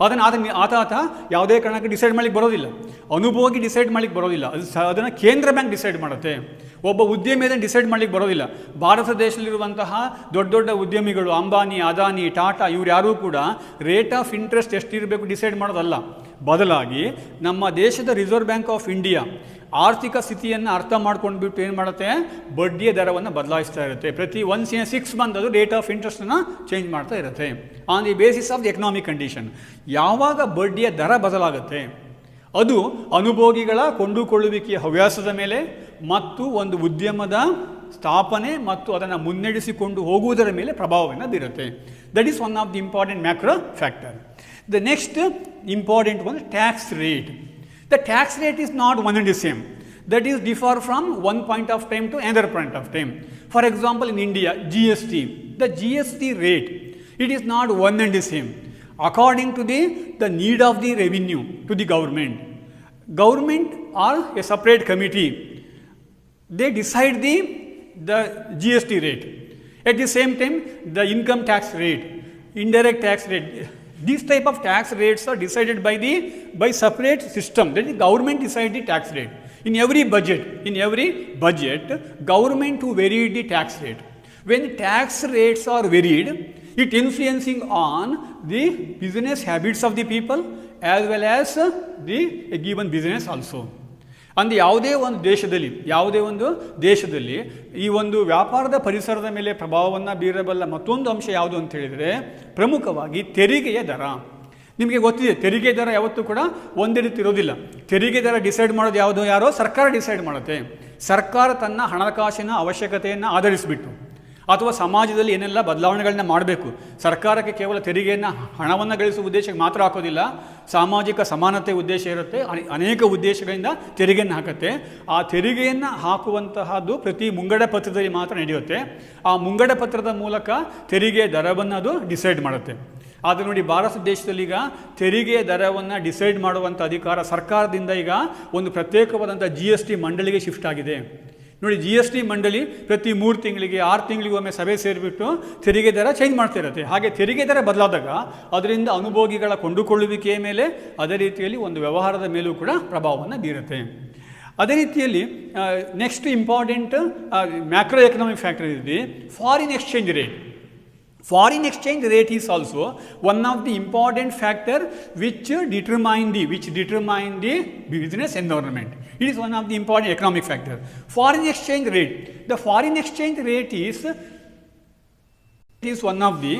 ಆತ ಯಾವುದೇ ಕಾರಣಕ್ಕೆ ಡಿಸೈಡ್ ಮಾಡಲಿಕ್ಕೆ ಬರೋದಿಲ್ಲ, ಅನುಭೋಗಿ ಡಿಸೈಡ್ ಮಾಡಲಿಕ್ಕೆ ಬರೋದಿಲ್ಲ, ಅದನ್ನು ಕೇಂದ್ರ ಬ್ಯಾಂಕ್ ಡಿಸೈಡ್ ಮಾಡುತ್ತೆ. ಒಬ್ಬ ಉದ್ಯಮಿ ಅದನ್ನು ಡಿಸೈಡ್ ಮಾಡಲಿಕ್ಕೆ ಬರೋದಿಲ್ಲ. ಭಾರತ ದೇಶದಲ್ಲಿರುವಂತಹ ದೊಡ್ಡ ದೊಡ್ಡ ಉದ್ಯಮಿಗಳು ಅಂಬಾನಿ, ಅದಾನಿ, ಟಾಟಾ ಇವ್ರು ಯಾರೂ ಕೂಡ ರೇಟ್ ಆಫ್ ಇಂಟ್ರೆಸ್ಟ್ ಎಷ್ಟಿರಬೇಕು ಡಿಸೈಡ್ ಮಾಡೋದಲ್ಲ. ಬದಲಾಗಿ ನಮ್ಮ ದೇಶದ ರಿಸರ್ವ್ ಬ್ಯಾಂಕ್ ಆಫ್ ಇಂಡಿಯಾ ಆರ್ಥಿಕ ಸ್ಥಿತಿಯನ್ನು ಅರ್ಥ ಮಾಡ್ಕೊಂಡ್ಬಿಟ್ಟು ಏನು ಮಾಡುತ್ತೆ, ಬಡ್ಡಿಯ ದರವನ್ನು ಬದಲಾಯಿಸ್ತಾ ಇರುತ್ತೆ. ಪ್ರತಿ 6 ಮಂತ್ ಅದು ರೇಟ್ ಆಫ್ ಇಂಟ್ರೆಸ್ಟನ್ನು ಚೇಂಜ್ ಮಾಡ್ತಾ ಇರುತ್ತೆ on the basis of the economic condition. ಯಾವಾಗ ಬಡ್ಡಿಯ ದರ ಬದಲಾಗುತ್ತೆ ಅದು ಅನುಭೋಗಿಗಳ ಕೊಂಡುಕೊಳ್ಳುವಿಕೆಯ ಹವ್ಯಾಸದ ಮೇಲೆ ಮತ್ತು ಒಂದು ಉದ್ಯಮದ ಸ್ಥಾಪನೆ ಮತ್ತು ಅದನ್ನು ಮುನ್ನಡೆಸಿಕೊಂಡು ಹೋಗುವುದರ ಮೇಲೆ ಪ್ರಭಾವವನ್ನು ಬೀರುತ್ತೆ. That is one of the important macro factor. The next important ಒಂದು tax rate. The tax rate is not one and the same. That is differ from one point of time to another point of time. For example, in India, GST, the GST rate, it is not one and the same. According to the need of the revenue to the government. Government or a separate committee, they decide the GST rate. At the same time, the income tax rate, indirect tax rate, these type of tax rates are decided by separate system. That is, government decide the tax rate. In every budget, government to vary the tax rate. When tax rates are varied, it influencing on the business habits of the people as well as the given business also. ಅಂದರೆ ಯಾವುದೇ ಒಂದು ದೇಶದಲ್ಲಿ ಈ ಒಂದು ವ್ಯಾಪಾರದ ಪರಿಸರದ ಮೇಲೆ ಪ್ರಭಾವವನ್ನು ಬೀರಬಲ್ಲ ಮತ್ತೊಂದು ಅಂಶ ಯಾವುದು ಅಂತ ಹೇಳಿದರೆ ಪ್ರಮುಖವಾಗಿ ತೆರಿಗೆಯ ದರ. ನಿಮಗೆ ಗೊತ್ತಿದೆ, ತೆರಿಗೆ ದರ ಯಾವತ್ತೂ ಕೂಡ ಒಂದೇ ರೀತಿ ಇರೋದಿಲ್ಲ. ತೆರಿಗೆ ದರ ಡಿಸೈಡ್ ಮಾಡೋದು ಯಾರೋ ಸರ್ಕಾರ ಡಿಸೈಡ್ ಮಾಡುತ್ತೆ. ಸರ್ಕಾರ ತನ್ನ ಹಣಕಾಸಿನ ಅವಶ್ಯಕತೆಯನ್ನು ಆಧರಿಸಿಬಿಟ್ಟು ಅಥವಾ ಸಮಾಜದಲ್ಲಿ ಏನೆಲ್ಲ ಬದಲಾವಣೆಗಳನ್ನ ಮಾಡಬೇಕು, ಸರ್ಕಾರಕ್ಕೆ ಕೇವಲ ತೆರಿಗೆಯನ್ನು ಹಣವನ್ನು ಗಳಿಸುವ ಉದ್ದೇಶಕ್ಕೆ ಮಾತ್ರ ಹಾಕೋದಿಲ್ಲ, ಸಾಮಾಜಿಕ ಸಮಾನತೆ ಉದ್ದೇಶ ಇರುತ್ತೆ, ಅನೇಕ ಉದ್ದೇಶಗಳಿಂದ ತೆರಿಗೆಯನ್ನು ಹಾಕುತ್ತೆ. ಆ ತೆರಿಗೆಯನ್ನು ಹಾಕುವಂತಹದ್ದು ಪ್ರತಿ ಮುಂಗಡ ಪತ್ರದಲ್ಲಿ ಮಾತ್ರ ನಡೆಯುತ್ತೆ. ಆ ಮುಂಗಡ ಪತ್ರದ ಮೂಲಕ ತೆರಿಗೆಯ ದರವನ್ನು ಅದು ಡಿಸೈಡ್ ಮಾಡುತ್ತೆ. ಆದರೆ ನೋಡಿ, ಭಾರತ ದೇಶದಲ್ಲಿ ಈಗ ತೆರಿಗೆಯ ದರವನ್ನು ಡಿಸೈಡ್ ಮಾಡುವಂಥ ಅಧಿಕಾರ ಸರ್ಕಾರದಿಂದ ಈಗ ಒಂದು ಪ್ರತ್ಯೇಕವಾದಂಥ GST ಮಂಡಳಿಗೆ ಶಿಫ್ಟ್ ಆಗಿದೆ. ನೋಡಿ, GST ಮಂಡಳಿ ಪ್ರತಿ 3 ತಿಂಗಳಿಗೆ 6 ತಿಂಗಳಿಗೆ ಒಮ್ಮೆ ಸಭೆ ಸೇರಿಬಿಟ್ಟು ತೆರಿಗೆ ದರ ಚೇಂಜ್ ಮಾಡ್ತಾ ಇರುತ್ತೆ. ಹಾಗೆ ತೆರಿಗೆ ದರ ಬದಲಾದಾಗ ಅದರಿಂದ ಅನುಭೋಗಿಗಳ ಕೊಂಡುಕೊಳ್ಳುವಿಕೆಯ ಮೇಲೆ, ಅದೇ ರೀತಿಯಲ್ಲಿ ಒಂದು ವ್ಯವಹಾರದ ಮೇಲೂ ಕೂಡ ಪ್ರಭಾವವನ್ನು ಬೀರುತ್ತೆ. ಅದೇ ರೀತಿಯಲ್ಲಿ next important macro economic factor ಇದೆ foreign exchange rate. Foreign exchange rate is also one of the important factor which determine the business environment. It is one of the important economic factor. Foreign exchange rate. The foreign exchange rate is one of the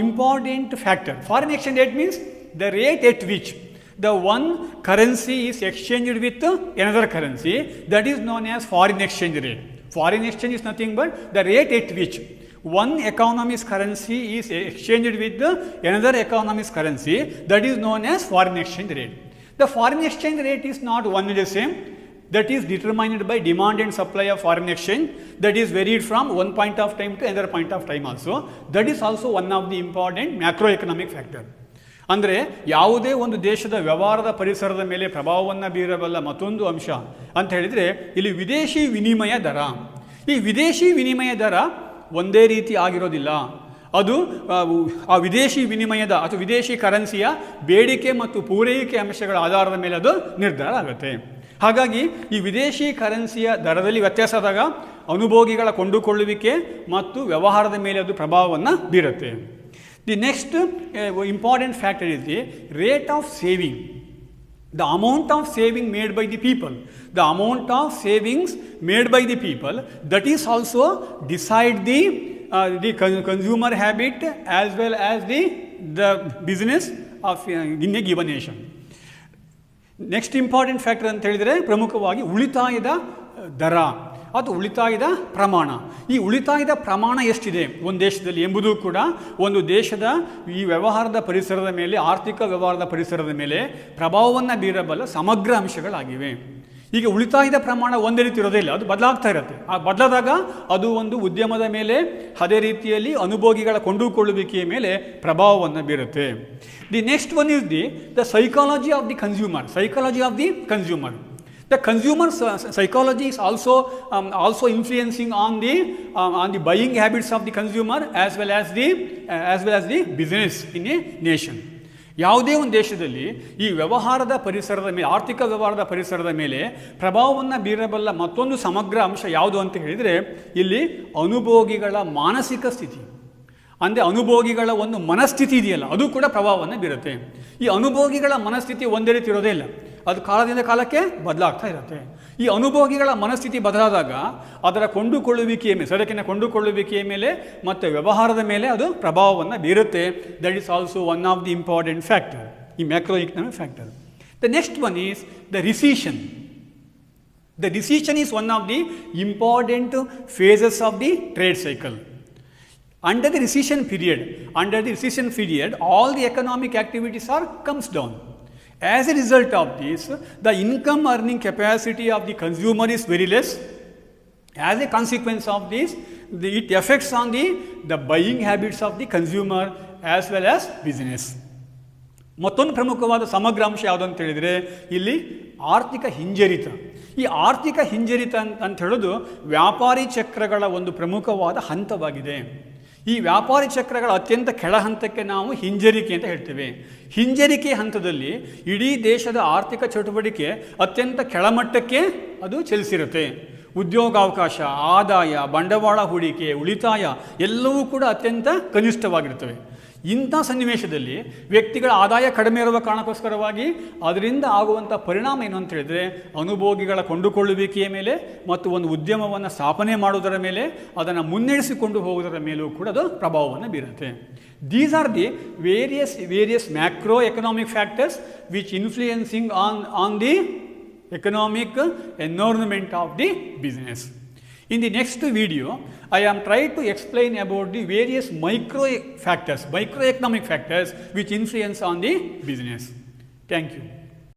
important factor. Foreign exchange rate means the rate at which the one currency is exchanged with another currency. That is known as foreign exchange rate. Foreign exchange is nothing but the rate at which one economy's currency is exchanged with another economy's currency. That is known as foreign exchange rate. The foreign exchange rate is not one and the same. That is determined by demand and supply of foreign exchange. That is varied from one point of time to another point of time also. That is also one of the important macroeconomic factor. ಅಂದರೆ ಯಾವುದೇ ಒಂದು ದೇಶದ ವ್ಯವಹಾರದ ಪರಿಸರದ ಮೇಲೆ ಪ್ರಭಾವವನ್ನು ಬೀರಬಲ್ಲ ಮತ್ತೊಂದು ಅಂಶ ಅಂತ ಹೇಳಿದರೆ ಇಲ್ಲಿ ವಿದೇಶಿ ವಿನಿಮಯ ದರ. ಈ ವಿದೇಶಿ ವಿನಿಮಯ ದರ ಒಂದೇ ರೀತಿ ಆಗಿರೋದಿಲ್ಲ. ಅದು ಆ ವಿದೇಶಿ ವಿನಿಮಯದ ಅಥವಾ ವಿದೇಶಿ ಕರೆನ್ಸಿಯ ಬೇಡಿಕೆ ಮತ್ತು ಪೂರೈಕೆ ಅಂಶಗಳ ಆಧಾರದ ಮೇಲೆ ಅದು ನಿರ್ಧಾರ ಆಗುತ್ತೆ. ಹಾಗಾಗಿ ಈ ವಿದೇಶಿ ಕರೆನ್ಸಿಯ ದರದಲ್ಲಿ ವ್ಯತ್ಯಾಸ ಆದಾಗ ಅನುಭೋಗಿಗಳ ಕೊಂಡುಕೊಳ್ಳುವಿಕೆ ಮತ್ತು ವ್ಯವಹಾರದ ಮೇಲೆ ಅದು ಪ್ರಭಾವವನ್ನು ಬೀರುತ್ತೆ. The next important factor is the rate of saving. The amount of saving made by the people, the amount of savings made by the people, that is also decide the consumer habit as well as the business in a given nation. Next important factor ಅಂತ ಹೇಳಿದರೆ ಪ್ರಮುಖವಾಗಿ ಉಳಿತಾಯದ ದರ ಅಥವಾ ಉಳಿತಾಯದ ಪ್ರಮಾಣ. ಈ ಉಳಿತಾಯದ ಪ್ರಮಾಣ ಎಷ್ಟಿದೆ ಒಂದು ದೇಶದಲ್ಲಿ ಎಂಬುದು ಕೂಡ ಒಂದು ದೇಶದ ಈ ವ್ಯವಹಾರದ ಪರಿಸರದ ಮೇಲೆ, ಆರ್ಥಿಕ ವ್ಯವಹಾರದ ಪರಿಸರದ ಮೇಲೆ ಪ್ರಭಾವವನ್ನು ಬೀರಬಲ್ಲ ಸಮಗ್ರ ಅಂಶಗಳಾಗಿವೆ. ಈಗ ಉಳಿತಾಯದ ಪ್ರಮಾಣ ಒಂದೇ ರೀತಿ ಇರೋದೇ ಇಲ್ಲ, ಅದು ಬದಲಾಗ್ತಾ ಇರುತ್ತೆ. ಆ ಬದಲಾದಾಗ ಅದು ಒಂದು ಉದ್ಯಮದ ಮೇಲೆ, ಅದೇ ರೀತಿಯಲ್ಲಿ ಅನುಭೋಗಿಗಳ ಕೊಂಡುಕೊಳ್ಳುವಿಕೆಯ ಮೇಲೆ ಪ್ರಭಾವವನ್ನು ಬೀರುತ್ತೆ. The next one is the psychology of the consumer. Psychology of the consumer. The consumer psychology is also influencing on the buying habits of the consumer as well as the business in a nation. ಯಾವುದೇ ಒಂದು ದೇಶದಲ್ಲಿ ಈ ವ್ಯವಹಾರದ ಪರಿಸರದ ಮೇಲೆ, ಆರ್ಥಿಕ ವ್ಯವಹಾರದ ಪರಿಸರದ ಮೇಲೆ ಪ್ರಭಾವವನ್ನು ಬೀರಬಲ್ಲ ಮತ್ತೊಂದು ಸಮಗ್ರ ಅಂಶ ಯಾವುದು ಅಂತ ಹೇಳಿದರೆ ಇಲ್ಲಿ ಅನುಭೋಗಿಗಳ ಮಾನಸಿಕ ಸ್ಥಿತಿ, ಅಂದರೆ ಅನುಭೋಗಿಗಳ ಒಂದು ಮನಸ್ಥಿತಿ ಇದೆಯಲ್ಲ, ಅದು ಕೂಡ ಪ್ರಭಾವವನ್ನು ಬೀರುತ್ತೆ. ಈ ಅನುಭೋಗಿಗಳ ಮನಸ್ಥಿತಿ ಒಂದೇ ರೀತಿ ಇರೋದೇ ಇಲ್ಲ, ಅದು ಕಾಲದಿಂದ ಕಾಲಕ್ಕೆ ಬದಲಾಗ್ತಾ ಇರುತ್ತೆ. ಈ ಅನುಭೋಗಿಗಳ ಮನಸ್ಥಿತಿ ಬದಲಾದಾಗ ಅದರ ಕೊಂಡುಕೊಳ್ಳುವಿಕೆಯ ಮೇಲೆ, ಸರಕಿನ ಕೊಂಡುಕೊಳ್ಳುವಿಕೆಯ ಮೇಲೆ ಮತ್ತು ವ್ಯವಹಾರದ ಮೇಲೆ ಅದು ಪ್ರಭಾವವನ್ನು ಬೀರುತ್ತೆ. That is also one of the important factor, ಈ macro economic factor. The next one is the recession. The recession is one of the important phases of the trade cycle. Under the recession period, all the economic activities comes down. As a result of this, the income earning capacity of the consumer is very less. As a consequence of this, it affects on the buying habits of the consumer as well as business. ಮತ್ತೊಂದು ಪ್ರಮುಖವಾದ ಸಮಗ್ರ ಅಂಶ ಯಾವುದು ಅಂತ ಹೇಳಿದರೆ ಇಲ್ಲಿ ಆರ್ಥಿಕ ಹಿಂಜರಿತ. ಈ ಆರ್ಥಿಕ ಹಿಂಜರಿತ ಅಂತ ಹೇಳೋದು ವ್ಯಾಪಾರಿ ಚಕ್ರಗಳ ಒಂದು ಪ್ರಮುಖವಾದ ಹಂತವಾಗಿದೆ. ಈ ವ್ಯಾಪಾರಿ ಚಕ್ರಗಳ ಅತ್ಯಂತ ಕೆಳ ಹಂತಕ್ಕೆ ನಾವು ಹಿಂಜರಿಕೆ ಅಂತ ಹೇಳ್ತೇವೆ. ಹಿಂಜರಿಕೆ ಹಂತದಲ್ಲಿ ಇಡೀ ದೇಶದ ಆರ್ಥಿಕ ಚಟುವಟಿಕೆ ಅತ್ಯಂತ ಕೆಳಮಟ್ಟಕ್ಕೆ ಅದು ಚಲಿಸಿರುತ್ತೆ. ಉದ್ಯೋಗಾವಕಾಶ, ಆದಾಯ, ಬಂಡವಾಳ ಹೂಡಿಕೆ, ಉಳಿತಾಯ ಎಲ್ಲವೂ ಕೂಡ ಅತ್ಯಂತ ಕನಿಷ್ಠವಾಗಿರ್ತವೆ. ಇಂಥ ಸನ್ನಿವೇಶದಲ್ಲಿ ವ್ಯಕ್ತಿಗಳ ಆದಾಯ ಕಡಿಮೆ ಇರುವ ಕಾರಣಕ್ಕೋಸ್ಕರವಾಗಿ ಅದರಿಂದ ಆಗುವಂಥ ಪರಿಣಾಮ ಏನು ಅಂತ ಹೇಳಿದರೆ ಅನುಭೋಗಿಗಳ ಕೊಂಡುಕೊಳ್ಳುವಿಕೆಯ ಮೇಲೆ ಮತ್ತು ಒಂದು ಉದ್ಯಮವನ್ನು ಸ್ಥಾಪನೆ ಮಾಡುವುದರ ಮೇಲೆ, ಅದನ್ನು ಮುನ್ನಡೆಸಿಕೊಂಡು ಹೋಗುವುದರ ಮೇಲೂ ಕೂಡ ಅದು ಪ್ರಭಾವವನ್ನು ಬೀರುತ್ತೆ. These are the various macro economic factors which influencing on the economic environment of the business. In the next video, I am trying to explain about the various microeconomic factors which influence on the business. Thank you.